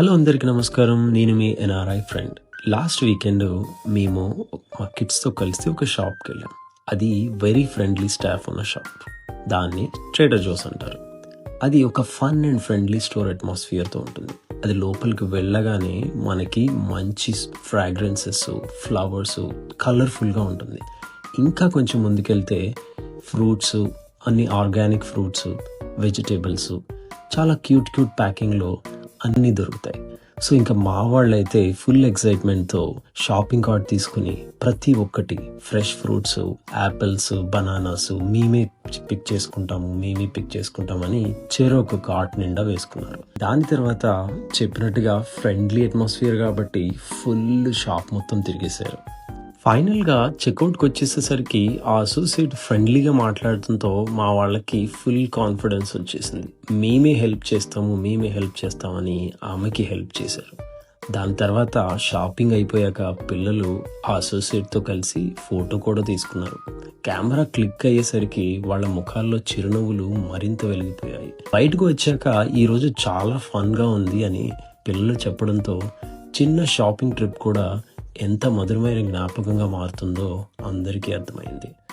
Hello అందరికీ నమస్కారం. నేను మీ ఎన్ఆర్ఐ ఫ్రెండ్. లాస్ట్ వీకెండ్ మేము మా కిడ్స్తో కలిసి ఒక షాప్కి వెళ్ళాం. అది వెరీ ఫ్రెండ్లీ స్టాఫ్ ఉన్న షాప్. దాన్ని ట్రేడర్ జోస్ అంటారు. అది ఒక ఫన్ అండ్ ఫ్రెండ్లీ స్టోర్ అట్మాస్ఫియర్తో ఉంటుంది. అది లోపలికి వెళ్ళగానే మనకి మంచి ఫ్రాగ్రెన్సెస్, ఫ్లవర్స్, కలర్ఫుల్గా ఉంటుంది. ఇంకా కొంచెం ముందుకెళ్తే ఫ్రూట్స్, అన్ని ఆర్గానిక్ ఫ్రూట్స్, వెజిటేబుల్స్ చాలా క్యూట్ ప్యాకింగ్లో అన్నీ దొరుకుతాయి. సో ఇంకా మా వాళ్ళైతే ఫుల్ ఎక్సైట్మెంట్తో షాపింగ్ కార్ట్ తీసుకుని ప్రతి ఒక్కటి ఫ్రెష్ ఫ్రూట్స్, యాపిల్స్, బనానాస్ మేమే పిక్ చేసుకుంటామని ఒక కార్ట్ నిండా వేసుకున్నారు. దాని తర్వాత చెప్పినట్టుగా ఫ్రెండ్లీ అట్మాస్ఫియర్ కాబట్టి ఫుల్ షాప్ మొత్తం తిరిగేశారు. ఫైనల్గా చెక్అవుట్కి వచ్చేసేసరికి ఆ అసోసియేట్ ఫ్రెండ్లీగా మాట్లాడటంతో మా వాళ్ళకి ఫుల్ కాన్ఫిడెన్స్ వచ్చేసింది. మేమే హెల్ప్ చేస్తామని ఆమెకి హెల్ప్ చేశారు. దాని తర్వాత షాపింగ్ అయిపోయాక పిల్లలు ఆ అసోసియేట్తో కలిసి ఫోటో కూడా తీసుకున్నారు. కెమెరా క్లిక్ అయ్యేసరికి వాళ్ళ ముఖాల్లో చిరునవ్వులు మరింత వెలిగిపోయాయి. బయటకు వచ్చాక ఈరోజు చాలా ఫన్గా ఉంది అని పిల్లలు చెప్పడంతో చిన్న షాపింగ్ ట్రిప్ కూడా ఎంత మధురమైన జ్ఞాపకంగా మారుతుందో అందరికీ అర్థమైంది.